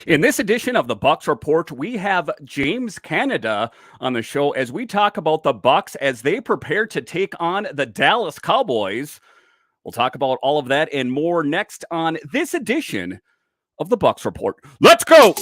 In this edition of the Bucs Report, we have James Canada on the show as we talk about the Bucs as they prepare to take on the Dallas Cowboys. We'll talk about all of that and more next on this edition of the Bucs Report. Let's go!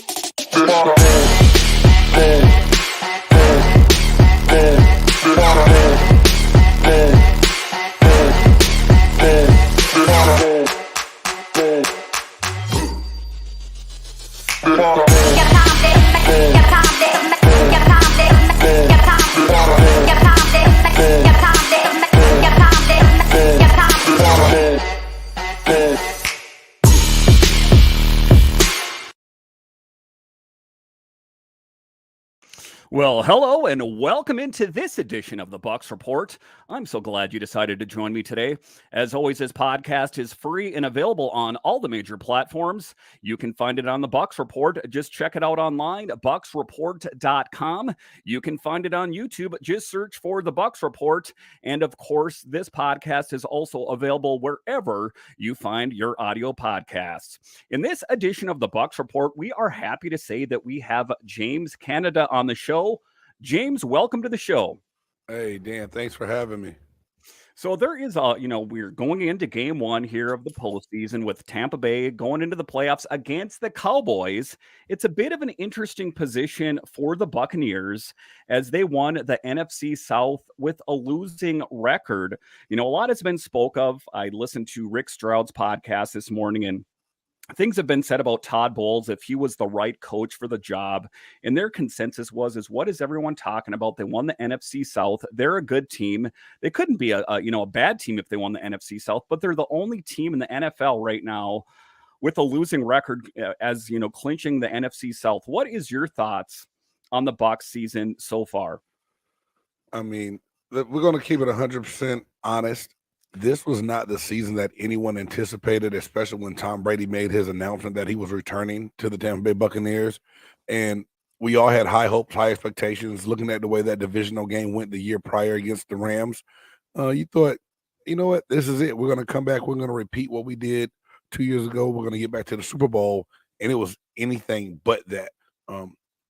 Well, hello and welcome into this edition of the Bucs Report. I'm so glad you decided to join me today. As always, this podcast is free and available on all the major platforms. You can find it on the Bucs Report. Just check it out online, bucsreport.com. You can find it on YouTube. Just search for the Bucs Report. And of course, this podcast is also available wherever you find your audio podcasts. In this edition of the Bucs Report, we are happy to say that we have James Canada on the show. James, welcome to the show. Hey, Dan, thanks for having me. So there is we're going into game one here of the postseason with Tampa Bay going into the playoffs against the Cowboys. It's a bit of an interesting position for the Buccaneers as they won the NFC South with a losing record. A lot has been spoke of. I listened to Rick Stroud's podcast this morning, and things have been said about Todd Bowles if he was the right coach for the job. And their consensus is what is everyone talking about? They won the NFC South. They're a good team. They couldn't be a bad team if they won the NFC South, but they're the only team in the NFL right now with a losing record as clinching the NFC South. What is your thoughts on the Bucs season so far? I mean, we're going to keep it 100% honest. This was not the season that anyone anticipated, especially when Tom Brady made his announcement that he was returning to the Tampa Bay Buccaneers. And we all had high hopes, high expectations. Looking at the way that divisional game went the year prior against the Rams, you thought, you know what, this is it. We're going to come back. We're going to repeat what we did 2 years ago. We're going to get back to the Super Bowl. And it was anything but that.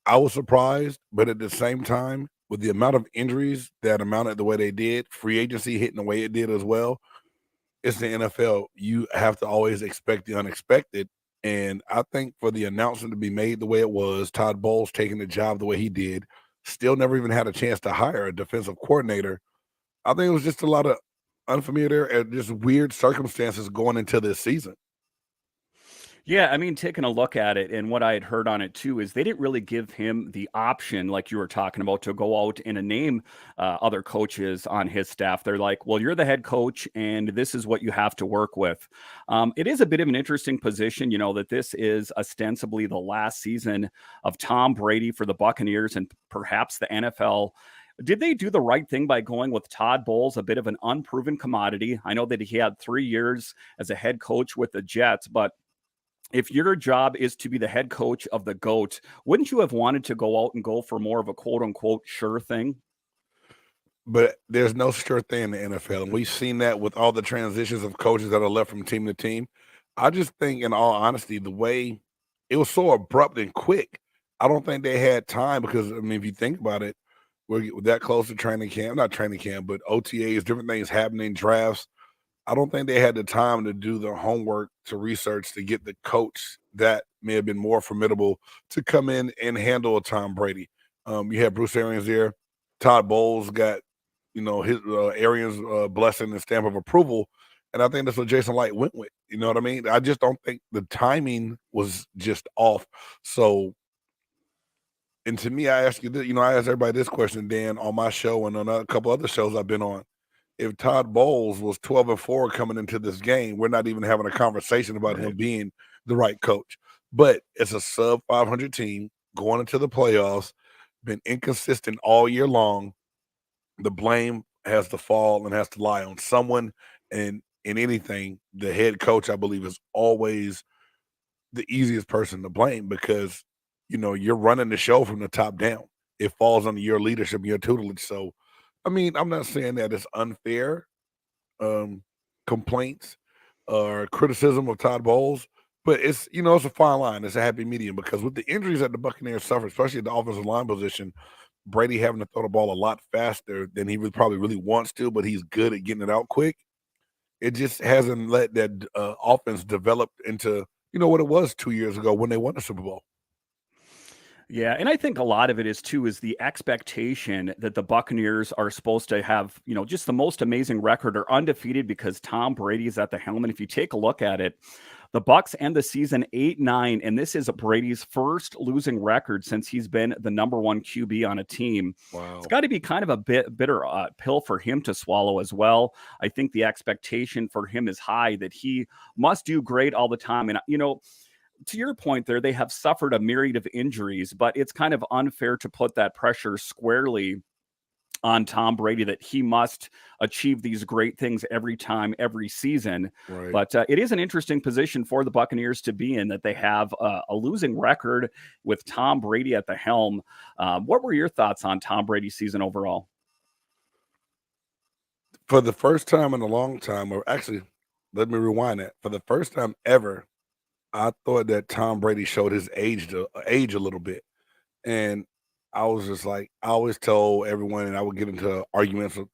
I was surprised, but at the same time, with the amount of injuries that amounted the way they did, free agency hitting the way it did as well, it's the NFL. You have to always expect the unexpected. And I think for the announcement to be made the way it was, Todd Bowles taking the job the way he did, still never even had a chance to hire a defensive coordinator. I think it was just a lot of unfamiliar and just weird circumstances going into this season. Yeah, I mean, taking a look at it and what I had heard on it too is they didn't really give him the option, like you were talking about, to go out and name other coaches on his staff. They're like, well, you're the head coach and this is what you have to work with. It is a bit of an interesting position, that this is ostensibly the last season of Tom Brady for the Buccaneers and perhaps the NFL. Did they do the right thing by going with Todd Bowles, a bit of an unproven commodity? I know that he had 3 years as a head coach with the Jets, but if your job is to be the head coach of the GOAT, wouldn't you have wanted to go out and go for more of a quote-unquote sure thing? But there's no sure thing in the NFL, and we've seen that with all the transitions of coaches that are left from team to team. I just think, in all honesty, the way it was so abrupt and quick, I don't think they had time because, I mean, if you think about it, we're that close to training camp, not training camp, but OTAs, different things happening, drafts. I don't think they had the time to do the homework to research to get the coach that may have been more formidable to come in and handle a Tom Brady. You had Bruce Arians there. Todd Bowles got, his Arians' blessing and stamp of approval. And I think that's what Jason Light went with. You know what I mean? I just don't think the timing was just off. So, and to me, I ask you this, I asked everybody this question, Dan, on my show and on a couple other shows I've been on. If Todd Bowles was 12-4 coming into this game, we're not even having a conversation about him being the right coach. But it's a sub 500 team going into the playoffs, been inconsistent all year long. The blame has to fall and has to lie on someone. And in anything, the head coach, I believe, is always the easiest person to blame because, you're running the show from the top down. It falls under your leadership and your tutelage. So, I mean, I'm not saying that it's unfair complaints or criticism of Todd Bowles, But it's a fine line. It's a happy medium because with the injuries that the Buccaneers suffer, especially at the offensive line position, Brady having to throw the ball a lot faster than he probably really wants to, but he's good at getting it out quick. It just hasn't let that offense develop into what it was 2 years ago when they won the Super Bowl. Yeah, and I think a lot of it is the expectation that the Buccaneers are supposed to have, just the most amazing record or undefeated because Tom Brady is at the helm. And if you take a look at it, the Bucs end the season 8-9, and this is Brady's first losing record since he's been the number one QB on a team. It's Wow. got to be kind of a bit bitter pill for him to swallow as well. I think the expectation for him is high that he must do great all the time. And to your point there, they have suffered a myriad of injuries, but it's kind of unfair to put that pressure squarely on Tom Brady that he must achieve these great things every time, every season. Right. But it is an interesting position for the Buccaneers to be in that they have a losing record with Tom Brady at the helm. What were your thoughts on Tom Brady's season overall? For the first time in a long time, or actually, let me rewind that. For the first time ever, I thought that Tom Brady showed his age a little bit. And I was just like, I always tell everyone, and I would get into arguments with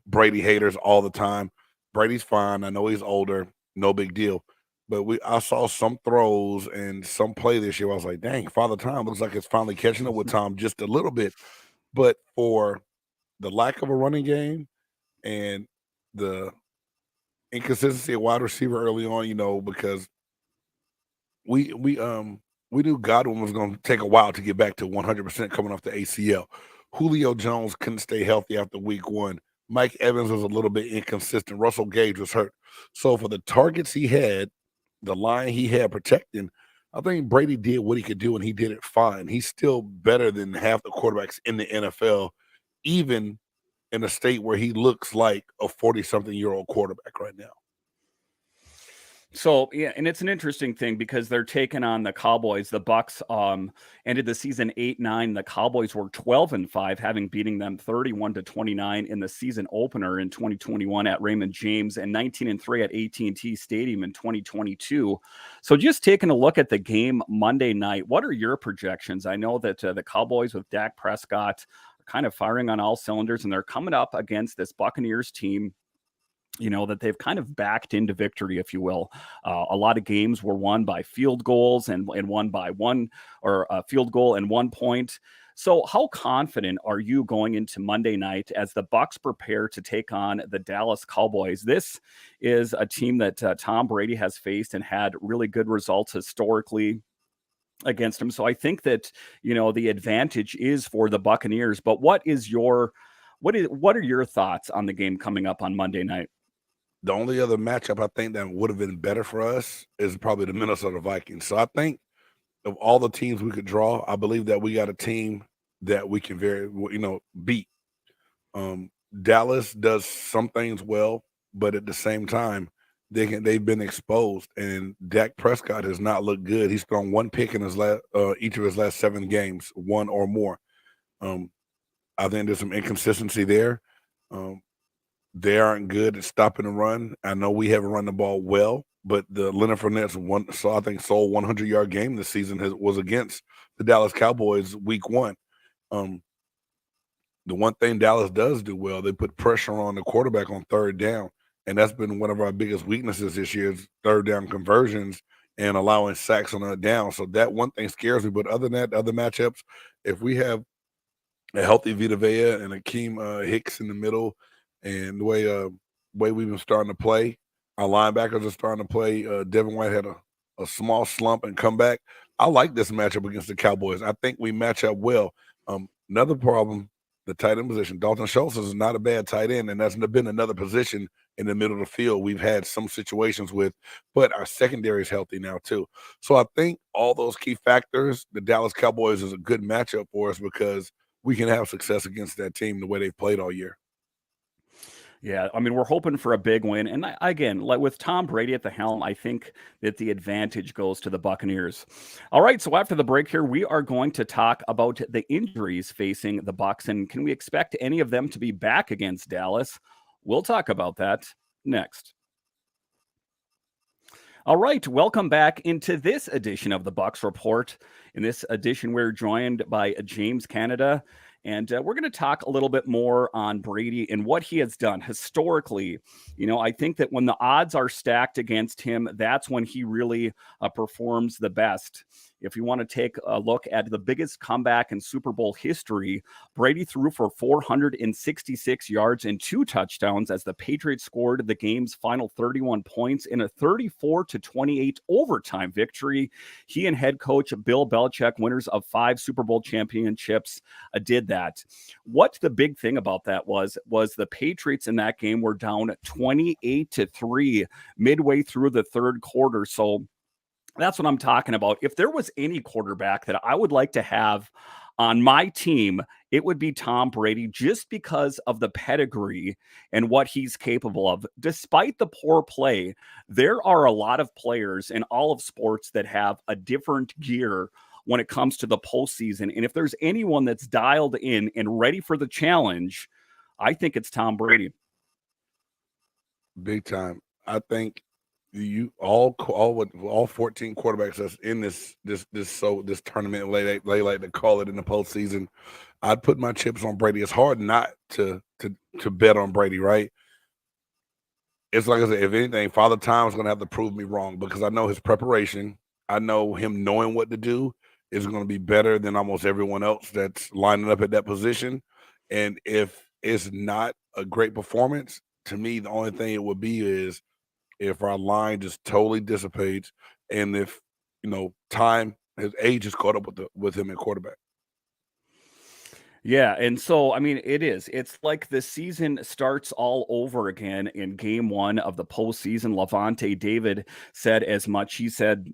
Brady haters all the time. Brady's fine. I know he's older, no big deal. But I saw some throws and some play this year. I was like, dang, Father Time looks like it's finally catching up with Tom just a little bit. But for the lack of a running game and the inconsistency of wide receiver early on, because we knew Godwin was going to take a while to get back to 100% coming off the ACL. Julio Jones couldn't stay healthy after week 1. Mike Evans was a little bit inconsistent. Russell Gage was hurt. So for the targets he had, the line he had protecting, I think Brady did what he could do and he did it fine. He's still better than half the quarterbacks in the NFL, even in a state where he looks like a 40-something-year-old quarterback right now. So yeah, and it's an interesting thing because they're taking on the Cowboys. The Bucs ended the season 8-9. The Cowboys were 12-5, having beating them 31-29 in the season opener in 2021 at Raymond James and 19-3 at AT&T Stadium in 2022. So just taking a look at the game Monday night, what are your projections? I know that the Cowboys with Dak Prescott are kind of firing on all cylinders, and they're coming up against this Buccaneers team that they've kind of backed into victory, if you will. A lot of games were won by field goals and won by one or a field goal and 1 point. So how confident are you going into Monday night as the Bucs prepare to take on the Dallas Cowboys? This is a team that Tom Brady has faced and had really good results historically against him. So I think that, the advantage is for the Buccaneers. But what are your thoughts on the game coming up on Monday night? The only other matchup I think that would have been better for us is probably the Minnesota Vikings. So I think of all the teams we could draw, I believe that we got a team that we can beat. Dallas does some things well, but at the same time, they've been exposed, and Dak Prescott has not looked good. He's thrown one pick in each of his last 7 games, one or more. I think there's some inconsistency there. They aren't good at stopping the run. I know we haven't run the ball well, but the Leonard Fournette's sole 100-yard game this season was against the Dallas Cowboys week 1. The one thing Dallas does do well, they put pressure on the quarterback on third down, and that's been one of our biggest weaknesses this year is third down conversions and allowing sacks on a down. So that one thing scares me. But other than that, other matchups, if we have a healthy Vita Vea and Akeem Hicks in the middle, and the way we've been starting to play, our linebackers are starting to play. Devin White had a small slump and come back. I like this matchup against the Cowboys. I think we match up well. Another problem, the tight end position. Dalton Schultz is not a bad tight end, and that's been another position in the middle of the field we've had some situations with, but our secondary is healthy now too. So I think all those key factors, the Dallas Cowboys is a good matchup for us because we can have success against that team the way they've played all year. Yeah, I mean, we're hoping for a big win. And again, like with Tom Brady at the helm, I think that the advantage goes to the Buccaneers. All right, so after the break here, we are going to talk about the injuries facing the Bucs, and can we expect any of them to be back against Dallas? We'll talk about that next. All right, welcome back into this edition of the Bucs Report. In this edition, we're joined by James Canada, and we're going to talk a little bit more on Brady and what he has done historically. I think that when the odds are stacked against him, that's when he really performs the best. If you want to take a look at the biggest comeback in Super Bowl history, Brady threw for 466 yards and 2 touchdowns as the Patriots scored the game's final 31 points in a 34-28 overtime victory. He and head coach Bill Belichick, winners of 5 Super Bowl championships, did that. What the big thing about that was the Patriots in that game were down 28-3 midway through the third quarter. So that's what I'm talking about. If there was any quarterback that I would like to have on my team, it would be Tom Brady, just because of the pedigree and what he's capable of. Despite the poor play, there are a lot of players in all of sports that have a different gear when it comes to the postseason. And if there's anyone that's dialed in and ready for the challenge, I think it's Tom Brady. Big time. I think you all 14 quarterbacks that's in this tournament, they like to call it in the postseason. I'd put my chips on Brady. It's hard not to bet on Brady, right? It's like I said, if anything, Father Time is going to have to prove me wrong, because I know his preparation. I know him knowing what to do is going to be better than almost everyone else that's lining up at that position. And if it's not a great performance, to me, the only thing it would be is if our line just totally dissipates, and if time, his age is caught up with him at quarterback. Yeah, and so, I mean, it's like the season starts all over again in game 1 of the postseason. Lavonte David said as much. He said,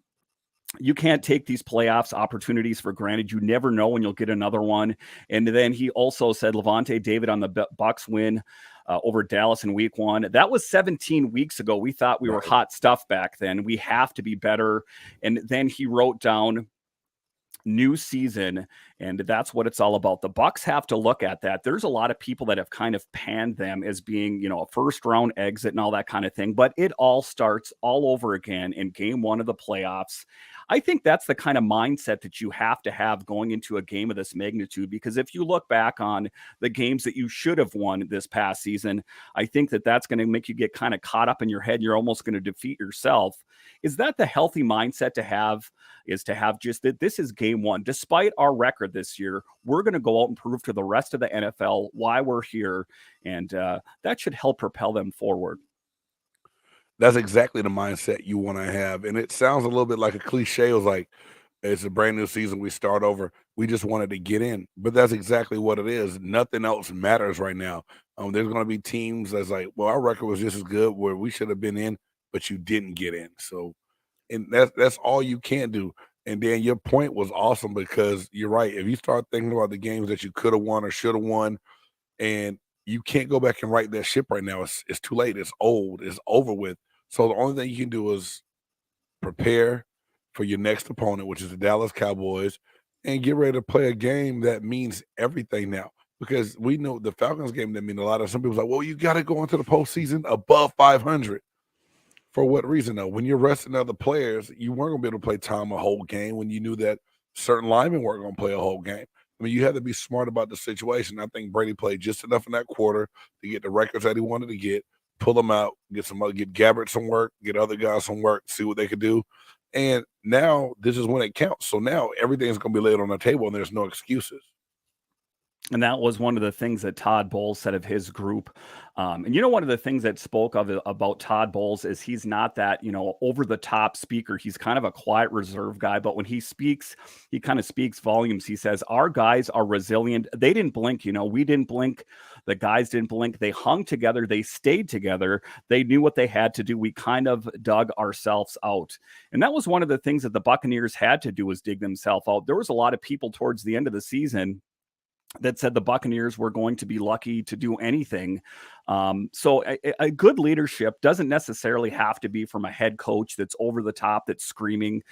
you can't take these playoffs opportunities for granted. You never know when you'll get another one. And then he also said, Lavonte David on the Bucs win over Dallas in week 1. That was 17 weeks ago. We thought we were hot stuff back then. We have to be better. And then he wrote down new season, and that's what it's all about. The Bucs have to look at that. There's a lot of people that have kind of panned them as being, a first round exit and all that kind of thing, but it all starts all over again in game 1 of the playoffs. I think that's the kind of mindset that you have to have going into a game of this magnitude, because if you look back on the games that you should have won this past season, I think that that's going to make you get kind of caught up in your head. You're almost going to defeat yourself. Is that the healthy mindset to have? Is to have just that this is game 1. Despite our record this year, we're going to go out and prove to the rest of the NFL why we're here. And that should help propel them forward. That's exactly the mindset you want to have. And it sounds a little bit like a cliche. It was like, it's a brand new season. We start over. We just wanted to get in. But that's exactly what it is. Nothing else matters right now. There's going to be teams that's like, well, our record was just as good where we should have been in, but you didn't get in. So, and that's all you can do. And then your point was awesome, because you're right. If you start thinking about the games that you could have won or should have won, and you can't go back and right that ship right now, it's too late. It's old. It's over with. So the only thing you can do is prepare for your next opponent, which is the Dallas Cowboys, and get ready to play a game that means everything now. Because we know the Falcons game that mean a lot. Of some people's like, well, you got to go into the postseason above 500. For what reason, though? When you're resting other players, you weren't going to be able to play Tom a whole game when you knew that certain linemen weren't going to play a whole game. I mean, you had to be smart about the situation. I think Brady played just enough in that quarter to get the records that he wanted to get, pull them out, get Gabbert some work, get other guys some work, see what they could do. And now this is when it counts. So now everything's going to be laid on the table, and there's no excuses. And that was one of the things that Todd Bowles said of his group. And one of the things that spoke of about Todd Bowles is he's not that, over the top speaker. He's kind of a quiet, reserved guy. But when he speaks, he kind of speaks volumes. He says, our guys are resilient. They didn't blink. We didn't blink. The guys didn't blink. They hung together. They stayed together. They knew what they had to do. We kind of dug ourselves out. And that was one of the things that the Buccaneers had to do, was dig themselves out. There was a lot of people towards the end of the season that said the Buccaneers were going to be lucky to do anything. So a good leadership doesn't necessarily have to be from a head coach that's over the top, that's screaming,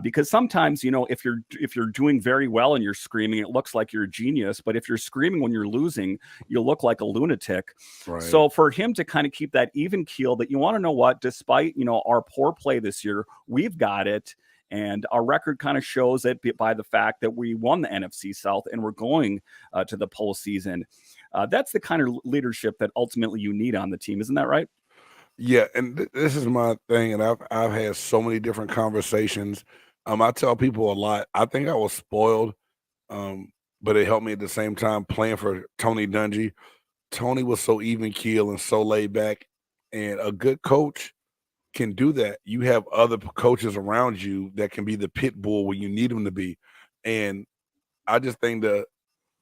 because sometimes, if you're doing very well and you're screaming, it looks like you're a genius. But if you're screaming when you're losing, you look like a lunatic. Right. So for him to kind of keep that even keel, that you want to know what, despite our poor play this year, we've got it. And our record kind of shows it by the fact that we won the NFC South and we're going to the postseason. That's the kind of leadership that ultimately you need on the team. Isn't that right? Yeah, and this is my thing, and I've had so many different conversations. I tell people a lot. I think I was spoiled, um, but it helped me at the same time playing for Tony Dungy. Tony was so even keel and so laid back, and a good coach can do that. You have other coaches around you that can be the pit bull when you need them to be, and I just think that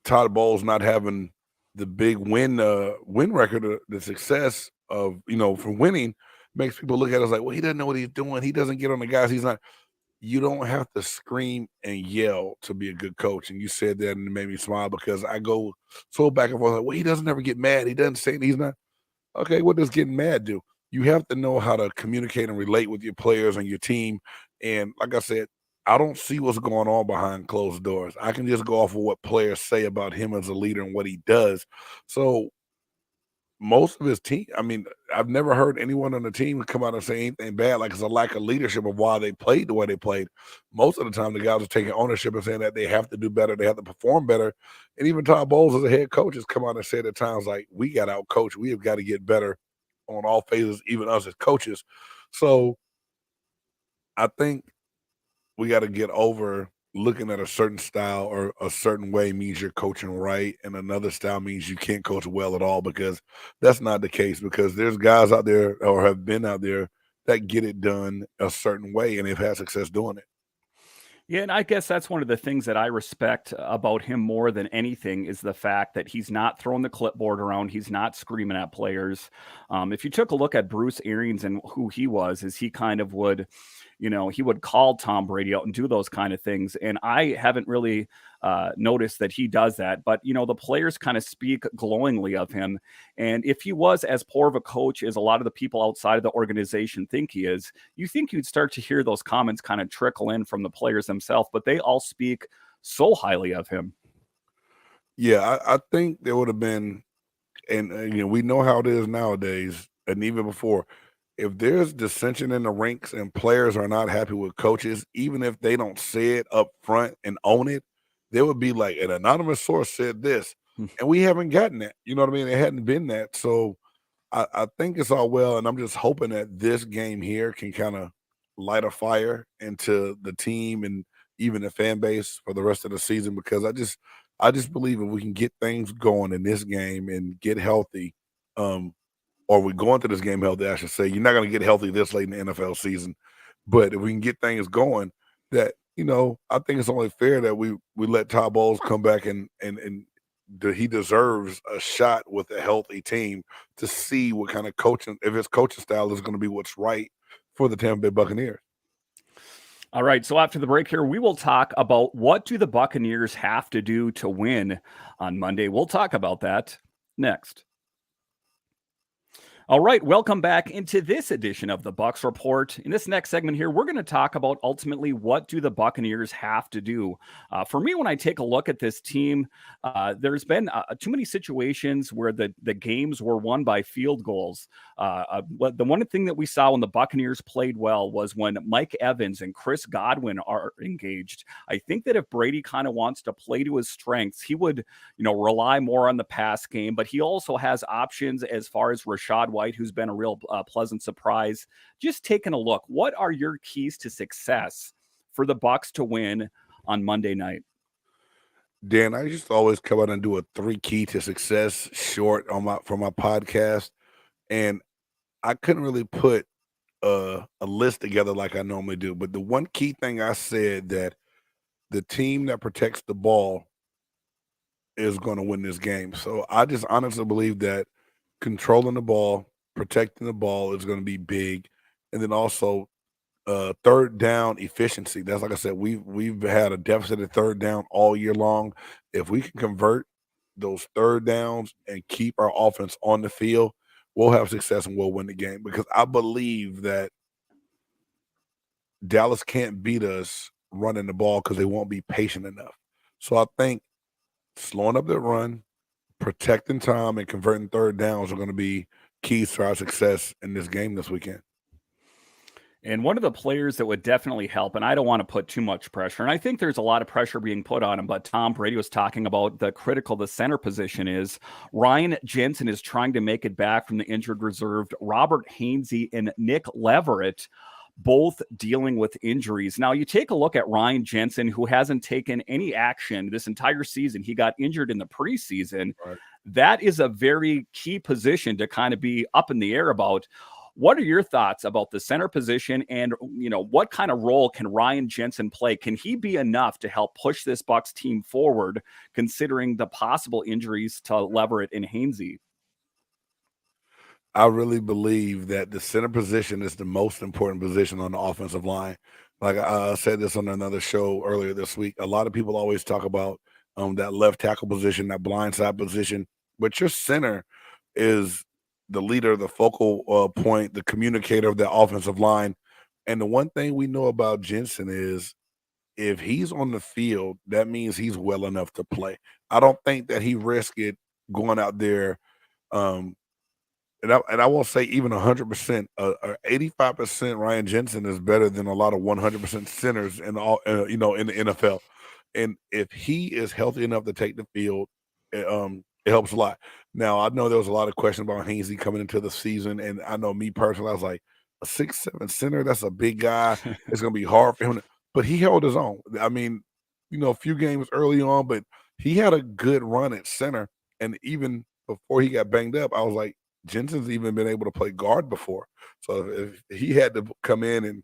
Todd Bowles not having the big win record, the success of from winning makes people look at us like, well, he doesn't know what he's doing. He doesn't get on the guys. He's not. You don't have to scream and yell to be a good coach. And you said that, and it made me smile because I go so back and forth like, well, he doesn't ever get mad. He doesn't say anything. He's not. Okay, what does getting mad do? You have to know how to communicate and relate with your players and your team. And like I said, I don't see what's going on behind closed doors. I can just go off of what players say about him as a leader and what he does. So most of his team, I mean, I've never heard anyone on the team come out and say anything bad, like it's a lack of leadership of why they played the way they played. Most of the time, the guys are taking ownership and saying that they have to do better, they have to perform better. And even Todd Bowles, as a head coach, has come out and said at times, like, we got out coached. We have got to get better on all phases, even us as coaches. So I think we got to get over looking at a certain style or a certain way means you're coaching right, and another style means you can't coach well at all, because that's not the case. Because there's guys out there or have been out there that get it done a certain way and they've had success doing it. Yeah, and I guess that's one of the things that I respect about him more than anything is the fact that he's not throwing the clipboard around. He's not screaming at players. If you took a look at Bruce Arians and who he was, is he kind of would, he would call Tom Brady out and do those kind of things. And I haven't really noticed that he does that. But, the players kind of speak glowingly of him. And if he was as poor of a coach as a lot of the people outside of the organization think he is, you think you'd start to hear those comments kind of trickle in from the players themselves. But they all speak so highly of him. Yeah, I think there would have been, and we know how it is nowadays, and even before. If there's dissension in the ranks and players are not happy with coaches, even if they don't say it up front and own it, there would be like an anonymous source said this, and we haven't gotten that. You know what I mean? It hadn't been that. So I think it's all well, and I'm just hoping that this game here can kind of light a fire into the team and even the fan base for the rest of the season, because I just believe if we can get things going in this game and get healthy, um, or we go into this game healthy, I should say. You're not going to get healthy this late in the NFL season, but if we can get things going, that I think it's only fair that we let Todd Bowles come back and he deserves a shot with a healthy team to see what kind of coaching, if his coaching style is going to be what's right for the Tampa Bay Buccaneers. All right. So after the break here, we will talk about what do the Buccaneers have to do to win on Monday. We'll talk about that next. All right, welcome back into this edition of the Bucs Report. In this next segment here, we're going to talk about ultimately what do the Buccaneers have to do. For me, when I take a look at this team, there's been too many situations where the games were won by field goals. The one thing that we saw when the Buccaneers played well was when Mike Evans and Chris Godwin are engaged. I think that if Brady kind of wants to play to his strengths, he would, rely more on the pass game, but he also has options as far as Rashad White, who's been a real pleasant surprise. Just taking a look, what are your keys to success for the Bucs to win on Monday night? Dan, I used to always come out and do a 3 key to success short for my podcast, and I couldn't really put a list together like I normally do. But the one key thing I said, that the team that protects the ball is going to win this game. So I just honestly believe that controlling the ball, protecting the ball is going to be big, and then also third down efficiency. That's, like I said, we've had a deficit at third down all year long. If we can convert those third downs and keep our offense on the field, we'll have success and we'll win the game. Because I believe that Dallas can't beat us running the ball because they won't be patient enough. So I think slowing up the run, protecting time, and converting third downs are going to be keys to our success in this game this weekend. And one of the players that would definitely help, and I don't want to put too much pressure, and I think there's a lot of pressure being put on him, but Tom Brady was talking about the critical the center position is. Ryan Jensen is trying to make it back from the injured reserved Robert Hainsey and Nick Leverett, both dealing with injuries. Now, you take a look at Ryan Jensen, who hasn't taken any action this entire season. He got injured in the preseason. Right. That is a very key position to kind of be up in the air about. What are your thoughts about the center position, and what kind of role can Ryan Jensen play? Can he be enough to help push this Bucs team forward, considering the possible injuries to Leverett and Hainsey? I really believe that the center position is the most important position on the offensive line. Like I said this on another show earlier this week, a lot of people always talk about that left tackle position, that blind side position, but your center is the leader, the focal point, the communicator of the offensive line. And the one thing we know about Jensen is if he's on the field, that means he's well enough to play. I don't think that he risked it going out there. And I won't say even 100%, 85% Ryan Jensen is better than a lot of 100% centers in all, in the NFL. And if he is healthy enough to take the field, it helps a lot. Now, I know there was a lot of questions about Hainsey coming into the season, and I know me personally, I was like, a 6'7" center, that's a big guy. It's going to be hard for him. But he held his own. I mean, a few games early on, but he had a good run at center. And even before he got banged up, I was like, Jensen's even been able to play guard before. So if he had to come in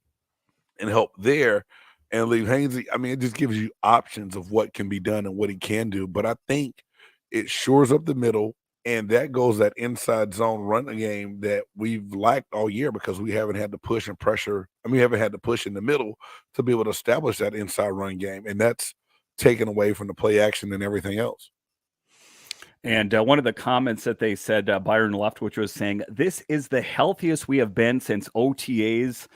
and help there and leave Hainsey, I mean, it just gives you options of what can be done and what he can do. But I think it shores up the middle, and that goes that inside zone running game that we've lacked all year because we haven't had to push and pressure. I mean, we haven't had to push in the middle to be able to establish that inside run game, and that's taken away from the play action and everything else. And one of the comments that they said, Byron Leftwich was saying, this is the healthiest we have been since OTAs.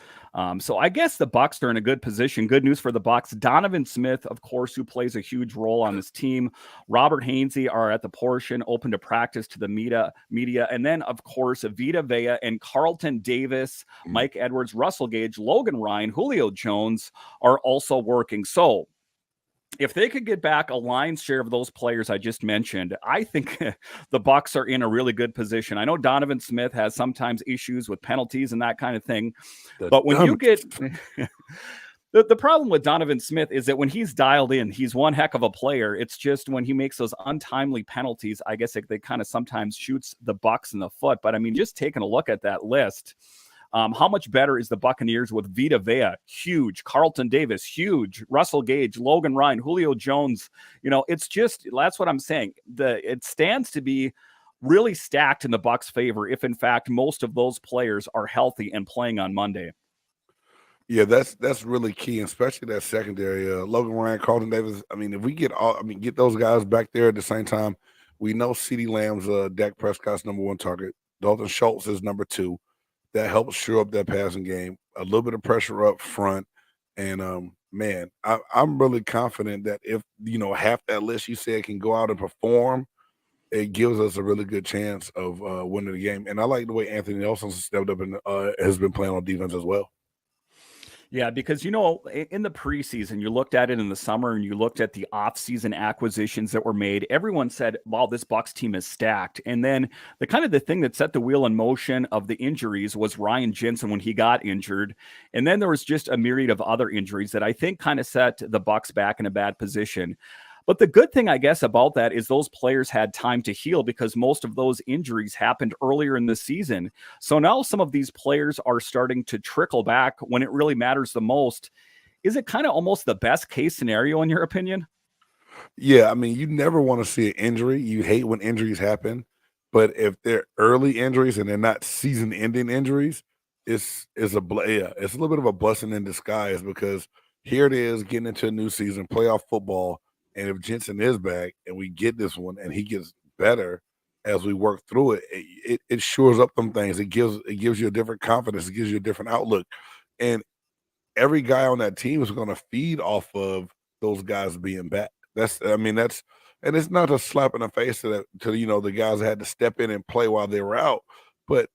So I guess the Bucs are in a good position. Good news for the Bucs. Donovan Smith, of course, who plays a huge role on this team. Robert Hainsey are at the portion, open to practice to the media. And then, of course, Vita Vea and Carlton Davis, Mike Edwards, Russell Gage, Logan Ryan, Julio Jones are also working. So if they could get back a lion's share of those players I just mentioned, I think the Bucs are in a really good position. I know Donovan Smith has sometimes issues with penalties and that kind of thing, but when you get the problem with Donovan Smith is that when he's dialed in, he's one heck of a player. It's just when he makes those untimely penalties, I guess they kind of sometimes shoots the Bucs in the foot. But I mean, just taking a look at that list. How much better is the Buccaneers with Vita Vea? Huge. Carlton Davis, huge. Russell Gage, Logan Ryan, Julio Jones. It's just, that's what I'm saying. It stands to be really stacked in the Bucs' favor if, in fact, most of those players are healthy and playing on Monday. Yeah, that's really key, especially that secondary. Logan Ryan, Carlton Davis. I mean, if we get those guys back there at the same time, we know CeeDee Lamb's Dak Prescott's number one target. Dalton Schultz is number two. That helps shore up that passing game, a little bit of pressure up front. And, man, I'm really confident that if, half that list you said can go out and perform, it gives us a really good chance of winning the game. And I like the way Anthony Nelson stepped up and has been playing on defense as well. Yeah, because, in the preseason, you looked at it in the summer and you looked at the offseason acquisitions that were made. Everyone said, wow, this Bucs team is stacked. And then the thing that set the wheel in motion of the injuries was Ryan Jensen when he got injured. And then there was just a myriad of other injuries that I think kind of set the Bucs back in a bad position. But the good thing, I guess, about that is those players had time to heal because most of those injuries happened earlier in the season. So now some of these players are starting to trickle back when it really matters the most. Is it kind of almost the best case scenario in your opinion? Yeah, I mean, you never want to see an injury. You hate when injuries happen. But if they're early injuries and they're not season-ending injuries, it's a little bit of a blessing in disguise because here it is getting into a new season, playoff football. And if Jensen is back and we get this one and he gets better as we work through it shores up them things. It gives you a different confidence. It gives you a different outlook. And every guy on that team is going to feed off of those guys being back. And it's not a slap in the face to the guys that had to step in and play while they were out. But,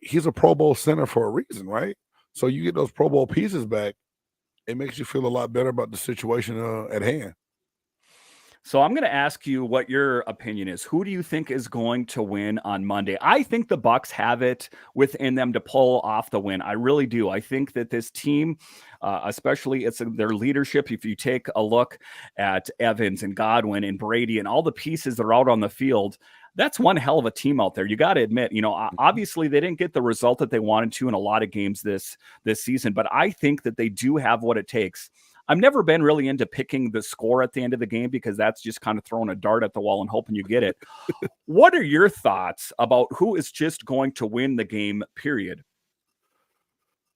he's a Pro Bowl center for a reason, right? So you get those Pro Bowl pieces back, it makes you feel a lot better about the situation at hand. So I'm going to ask you what your opinion is. Who do you think is going to win on Monday? I think the Bucs have it within them to pull off the win. I really do. I think that this team, especially their leadership, if you take a look at Evans and Godwin and Brady and all the pieces that are out on the field, that's one hell of a team out there. You got to admit, obviously they didn't get the result that they wanted to in a lot of games this season, but I think that they do have what it takes. I've never been really into picking the score at the end of the game because that's just kind of throwing a dart at the wall and hoping you get it. What are your thoughts about who is just going to win the game, period?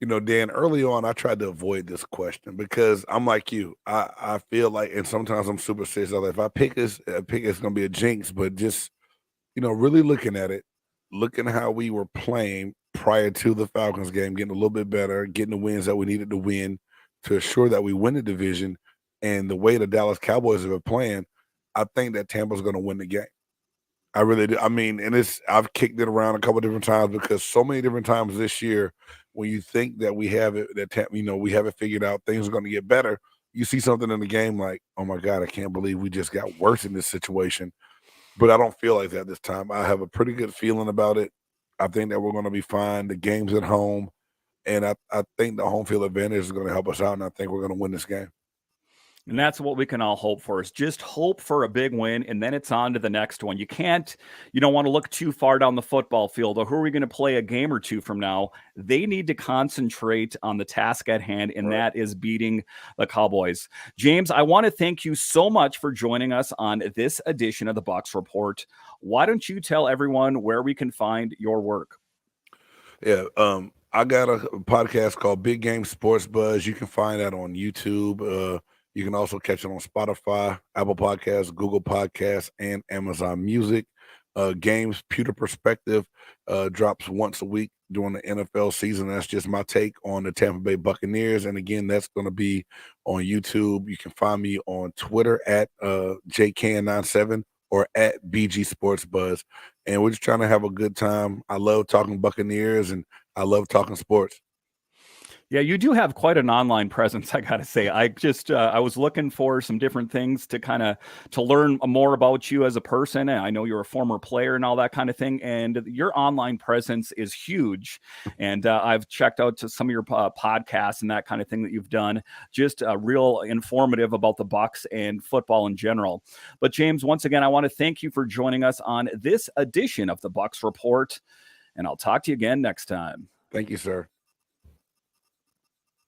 Dan, early on, I tried to avoid this question because I'm like you. I feel like, and sometimes I'm superstitious. If I pick it's going to be a jinx, but just, really looking at it, looking how we were playing prior to the Falcons game, getting a little bit better, getting the wins that we needed to win to assure that we win the division, and the way the Dallas Cowboys have been playing, I think that Tampa's going to win the game. I really do. I mean, and I've kicked it around a couple of different times because so many different times this year, when you think that we have it, we have it figured out, things are going to get better. You see something in the game like, oh my God, I can't believe we just got worse in this situation. But I don't feel like that this time. I have a pretty good feeling about it. I think that we're going to be fine. The game's at home. And I think the home field advantage is going to help us out, and I think we're going to win this game. And that's what we can all hope for, is just hope for a big win, and then it's on to the next one. You don't want to look too far down the football field, or who are we going to play a game or two from now? They need to concentrate on the task at hand, and that is beating the Cowboys. James, I want to thank you so much for joining us on this edition of the Bucs Report. Why don't you tell everyone where we can find your work? Yeah, I got a podcast called Big Game Sports Buzz. You can find that on YouTube. You can also catch it on Spotify, Apple Podcasts, Google Podcasts, and Amazon Music. Games Pewter Perspective drops once a week during the NFL season. That's just my take on the Tampa Bay Buccaneers. And again, that's going to be on YouTube. You can find me on Twitter at JCan97 or at BG Sports Buzz. And we're just trying to have a good time. I love talking Buccaneers, and I love talking sports. Yeah, you do have quite an online presence, I got to say. I was looking for some different things to learn more about you as a person. And I know you're a former player and all that kind of thing. And your online presence is huge. And I've checked out to some of your podcasts and that kind of thing that you've done. Just real informative about the Bucs and football in general. But James, once again, I want to thank you for joining us on this edition of the Bucs Report. And I'll talk to you again next time. Thank you, sir.